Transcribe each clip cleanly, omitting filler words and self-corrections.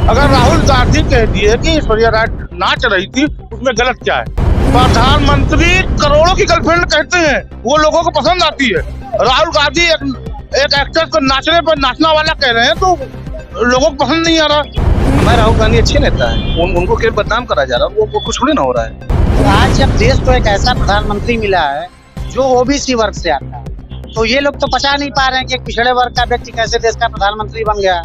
अगर राहुल गांधी कह दिए कि ऐश्वर्या राय नाच रही थी, उसमें गलत क्या है? प्रधानमंत्री करोड़ों की गर्लफ्रेंड कहते हैं, वो लोगों को पसंद आती है। राहुल गांधी एक एक्टर को नाचने पर नाचना वाला कह रहे हैं, तो लोगों को पसंद नहीं आ रहा। हमारे राहुल गांधी अच्छे नेता है, उनको क्यों बदनाम करा जा रहा है? वो कुछ थोड़ी ना हो रहा है। आज जब देश को एक ऐसा प्रधानमंत्री मिला है जो ओबीसी वर्ग से आता है, तो ये लोग तो पचा नहीं पा रहे हैं कि एक पिछड़े वर्ग का व्यक्ति कैसे देश का प्रधानमंत्री बन गया।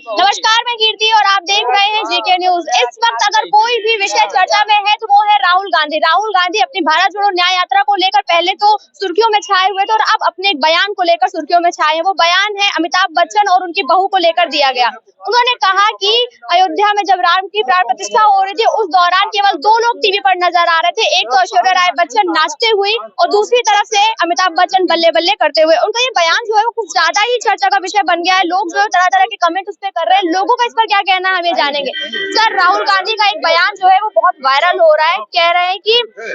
नमस्कार, मैं कीर्ति और आप देख रहे हैं जेके न्यूज। इस वक्त अगर कोई भी विषय चर्चा में है तो वो है राहुल गांधी। राहुल गांधी अपनी भारत जोड़ो न्याय यात्रा को लेकर पहले तो सुर्खियों में छाए हुए थे और अब अपने एक बयान को लेकर सुर्खियों में छाए हैं। वो बयान है अमिताभ बच्चन और उनकी बहू को लेकर दिया गया। उन्होंने कहा कि अयोध्या में जब राम की प्राण प्रतिष्ठा हो रही थी, उस दौरान केवल दो लोग टीवी पर नजर आ रहे थे, एक तो ऐश्वर्या राय बच्चन नाचते हुए और दूसरी तरफ से अमिताभ बच्चन बल्ले बल्ले करते हुए। उनका ये बयान जो है वो कुछ ज्यादा ही चर्चा का विषय बन गया है। लोग जो है तरह तरह के कमेंट उस पर कर रहे हैं। लोगों का इस पर क्या कहना है हम ये जानेंगे। सर, राहुल गांधी का एक बयान जो है वो बहुत वायरल हो रहा है। कह रहे हैं कि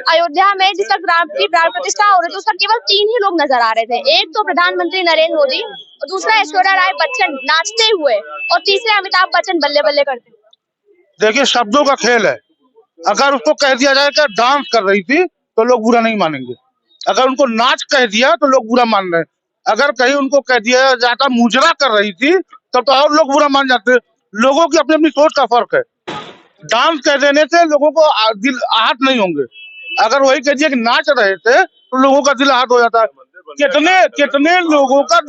अयोध्या में जिस वक्त राम की प्राण प्रतिष्ठा हो रही थी, उस वक्त केवल 3 ही लोग नजर आ रहे थे, एक तो प्रधानमंत्री नरेंद्र मोदी और दूसरा ऐश्वर्या राय बच्चन नाचते हुए और तीसरे अमिताभ बच्चन बल्ले बल्ले करते हुए। देखिए, शब्दों का खेल है। अगर उसको कह दिया जाए कि डांस कर रही थी तो लोग बुरा नहीं मानेंगे। अगर उनको नाच कह दिया तो लोग बुरा मान रहे हैं। अगर कहीं उनको कह दिया जाता मुजरा कर रही थी तब तो और लोग बुरा मान जाते। लोगों की अपनी अपनी सोच का फर्क है। डांस कह देने से लोगों को दिल आहत नहीं होंगे। अगर वही कह दिया कि नाच रहे थे तो लोगों का दिल आहत हो जाता है। कितने लोगों का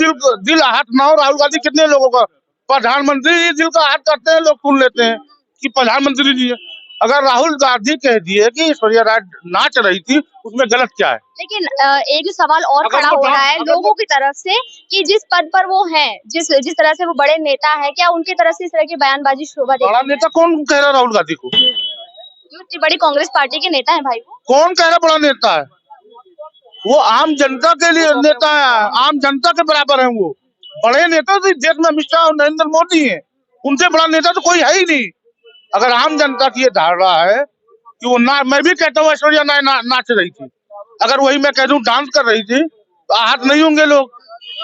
दिल आहत ना हो। राहुल गांधी कितने लोगों का, प्रधानमंत्री दिल का आहत करते हैं, लोग सुन लेते हैं कि प्रधानमंत्री जी है। अगर राहुल गांधी कह दिए कि ऐश्वर्या राय नाच रही थी, उसमें गलत क्या है? लेकिन एक सवाल और खड़ा हो रहा है लोगों की तरफ से कि जिस पद पर वो हैं, जिस तरह से वो बड़े नेता है, क्या उनकी तरफ से इस तरह की बयानबाजी शोभा देती है? बड़ा नेता कौन कह रहा है राहुल गांधी को? इतनी बड़ी कांग्रेस पार्टी के नेता है भाई। कौन कह रहा बड़ा नेता है? वो आम जनता के लिए नेता है, आम जनता के बराबर है। वो बड़े नेता तो देश में अमित शाह और नरेंद्र मोदी हैं। उनसे बड़ा नेता तो कोई है ही नहीं। अगर आम जनता की ये धारणा है कि वो मैं भी कहता हूँ ऐश्वर्या राय नाच रही थी, अगर वही मैं कह दूं डांस कर रही थी तो आहत नहीं होंगे लोग।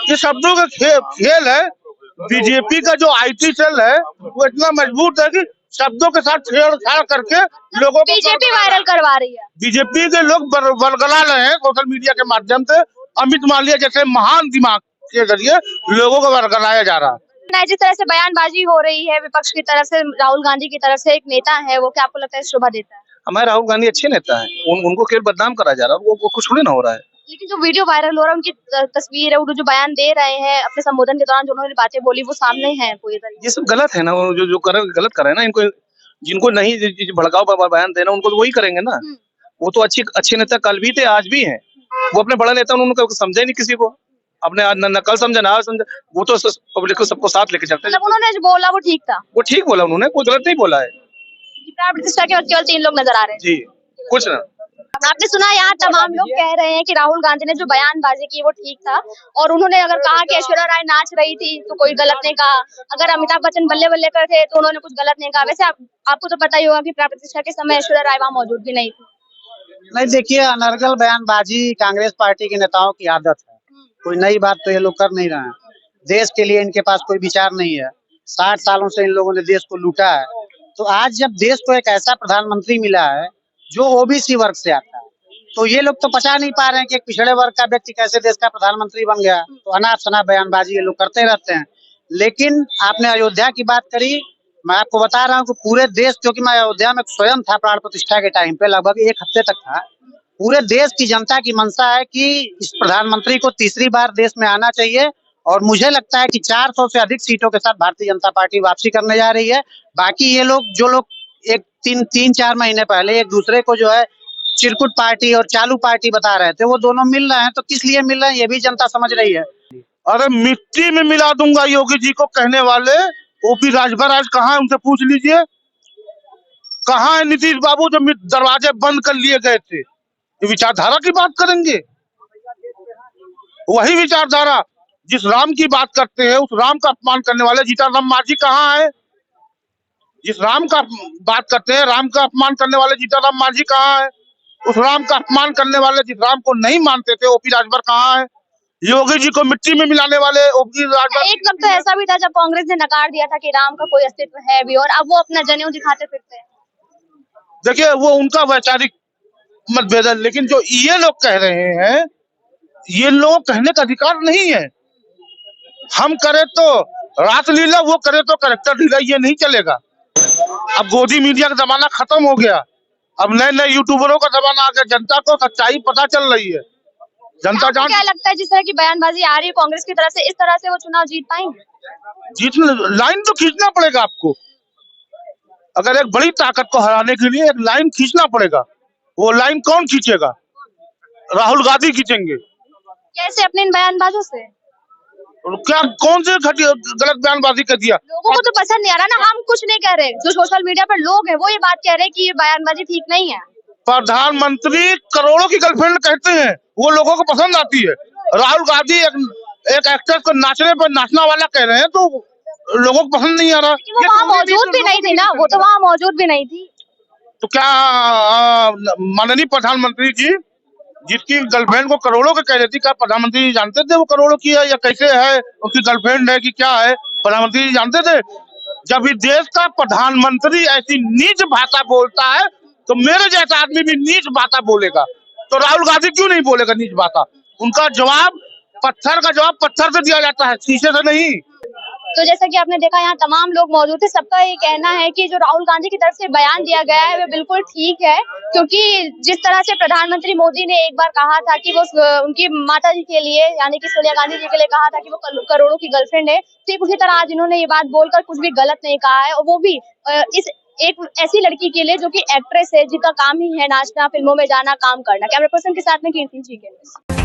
ये शब्दों का खेल है। बीजेपी का जो आईटी सेल है वो इतना मजबूत है कि शब्दों के साथ छेड़छाड़ करके लोगों को बीजेपी वायरल करवा रही है। बीजेपी के लोग बरगला रहे हैं सोशल मीडिया के माध्यम से। अमित मालवीय जैसे महान दिमाग के जरिए लोगों को बरगलाया जा रहा है। जिस तरह से बयानबाजी हो रही है विपक्ष की तरफ से, राहुल गांधी की तरफ से एक नेता है, वो क्या आपको लगता है शोभा देता है? हमारे राहुल गांधी अच्छे नेता है, उनको क्यों बदनाम करा जा रहा है? वो कुछ थोड़ी ना हो रहा है। लेकिन जो वीडियो वायरल हो रहा है, उनकी तस्वीर है, वो जो बयान दे रहे हैं अपने संबोधन के दौरान जो उन्होंने बातें बोली, वो सामने है पूरी तरह। ये सब गलत है ना। वो जो गलत कर रहे हैं ना, इनको जिनको नहीं भड़काऊ बयान देना, उनको तो वही करेंगे ना। वो तो अच्छे नेता कल भी थे, आज भी हैं। वो अपने बड़ा नेता उन्होंने समझा ही नहीं किसी को। अपने न कल समझा ना समझा, वो तो पब्लिक को सबको साथ लेके चलते हैं। उन्होंने जो बोला वो ठीक था, वो ठीक बोला उन्होंने, कोई गलत नहीं बोला है। प्राण प्रतिष्ठा के वक्त केवल 3 लोग नजर आ रहे हैं जी, कुछ ना। आपने सुना, यहाँ तमाम लोग कह रहे हैं कि राहुल गांधी ने जो बयानबाजी की वो ठीक था और उन्होंने अगर कहा कि ऐश्वर्या राय नाच रही थी तो कोई गलत नहीं कहा। अगर अमिताभ बच्चन बल्ले बल्ले कर थे तो उन्होंने कुछ गलत नहीं कहा। वैसे आपको तो पता ही होगा कि प्राण प्रतिष्ठा के समय ऐश्वर्या राय वहाँ मौजूद भी नहीं थी। नहीं, देखिए, अनर्गल बयानबाजी कांग्रेस पार्टी के नेताओं की आदत है। कोई नई बात तो ये लोग कर नहीं रहे हैं। देश के लिए इनके पास कोई विचार नहीं है। 60 सालों से इन लोगों ने देश को लूटा है। तो आज जब देश को एक ऐसा प्रधानमंत्री मिला है जो ओबीसी वर्ग से आता है, तो ये लोग तो पचा नहीं पा रहे हैं कि एक पिछड़े वर्ग का व्यक्ति कैसे देश का प्रधानमंत्री बन गया। तो अनाप शनाप बयानबाजी ये लोग करते रहते हैं। लेकिन आपने अयोध्या की बात करी, मैं आपको बता रहा हूँ कि पूरे देश, क्योंकि मैं अयोध्या में स्वयं था प्राण प्रतिष्ठा के टाइम पे, लगभग 1 हफ्ते तक था। पूरे देश की जनता की मंशा है कि इस प्रधानमंत्री को तीसरी बार देश में आना चाहिए और मुझे लगता है कि 400 से अधिक सीटों के साथ भारतीय जनता पार्टी वापसी करने जा रही है। बाकी ये लोग जो लोग 3-4 महीने पहले एक दूसरे को जो है चिरकुट पार्टी और चालू पार्टी बता रहे थे, वो दोनों मिल रहे हैं। तो किस लिए मिल रहे हैं ये भी जनता समझ रही है। अरे मिट्टी में मिला दूंगा योगी जी को कहने वाले ओपी राजभर आज कहाँ है, उनसे पूछ लीजिए। कहाँ है नीतीश बाबू जो दरवाजे बंद कर लिए गए थे? ये विचारधारा की बात करेंगे। वही विचारधारा जिस राम की बात करते हैं उस राम का अपमान करने वाले जीतन राम मांझी कहाँ है? जिस राम का बात करते हैं राम का अपमान करने वाले जीतन राम मांझी कहाँ है? उस राम का अपमान करने वाले, जिस राम को नहीं मानते थे, ओपी राजभर कहाँ है? योगी जी को मिट्टी में मिलाने वाले ओपी राजभर। एक वक्त तो ऐसा भी था जब कांग्रेस ने नकार दिया था कि राम का कोई अस्तित्व है भी, और अब वो अपना जनेऊ दिखाते फिरते हैं। देखिए वो उनका वैचारिक मतभेद है, लेकिन जो ये लोग कह रहे हैं, ये लोग कहने का अधिकार नहीं है। हम करे तो रासलीला, वो करे तो करेक्टर लीला, ये नहीं चलेगा। अब गोदी मीडिया का जमाना खत्म हो गया, अब नए नए यूट्यूबरों का जमाना आ गया। जनता को सच्चाई पता चल रही है, जनता आपको क्या लगता है जिस तरह की बयानबाजी आ रही है कांग्रेस की तरफ से, इस तरह से वो चुनाव जीत पाएंगे? जीतने लाइन तो खींचना पड़ेगा आपको। अगर एक बड़ी ताकत को हराने के लिए एक लाइन खींचना पड़ेगा। वो लाइन कौन खींचेगा? राहुल गांधी खींचेंगे। कैसे? अपने इन बयानबाजों से? और क्या कौन से गलत बयानबाजी कर दिया? लोगों को तो पसंद नहीं आ रहा ना, हम कुछ नहीं कह रहे, जो सोशल मीडिया पर लोग हैं वो ये बात कह रहे हैं कि ये बयानबाजी ठीक नहीं है। प्रधानमंत्री करोड़ों की गर्लफ्रेंड कहते हैं, वो लोगों को पसंद आती है। राहुल गांधी एक एक्टर को नाचने पर नाचना वाला कह रहे हैं, तो लोगों को पसंद नहीं आ रहा। वो वहाँ मौजूद भी नहीं थी ना, वो तो वहाँ मौजूद भी नहीं थी। तो क्या माननीय प्रधानमंत्री जी, जिसकी गर्लफ्रेंड को करोड़ों के कह रही थी, क्या प्रधानमंत्री जी जानते थे वो करोड़ों की है या कैसे है, उसकी गर्लफ्रेंड है कि क्या है? प्रधानमंत्री जी जानते थे? जब इस देश का प्रधानमंत्री ऐसी नीच भाषा बोलता है, तो मेरे जैसा आदमी भी नीच भाषा बोलेगा। तो राहुल गांधी क्यों नहीं बोलेगा नीच भाषा? उनका जवाब पत्थर का जवाब पत्थर से दिया जाता है, शीशे से नहीं। तो जैसा कि आपने देखा यहाँ तमाम लोग मौजूद थे, सबका ये कहना है कि जो राहुल गांधी की तरफ से बयान दिया गया है वो बिल्कुल ठीक है, क्योंकि जिस तरह से प्रधानमंत्री मोदी ने एक बार कहा था कि वो उनकी माता जी के लिए यानी कि सोनिया गांधी जी के लिए कहा था कि वो करोड़ों की गर्लफ्रेंड है, ठीक उसी तरह आज इन्होंने ये बात बोलकर कुछ भी गलत नहीं कहा है, और वो भी इस एक ऐसी लड़की के लिए जो कि एक्ट्रेस है, जिसका काम ही है नाचना, फिल्मों में जाना, काम करना। कैमरा पर्सन के साथ में कीर्ति जी के।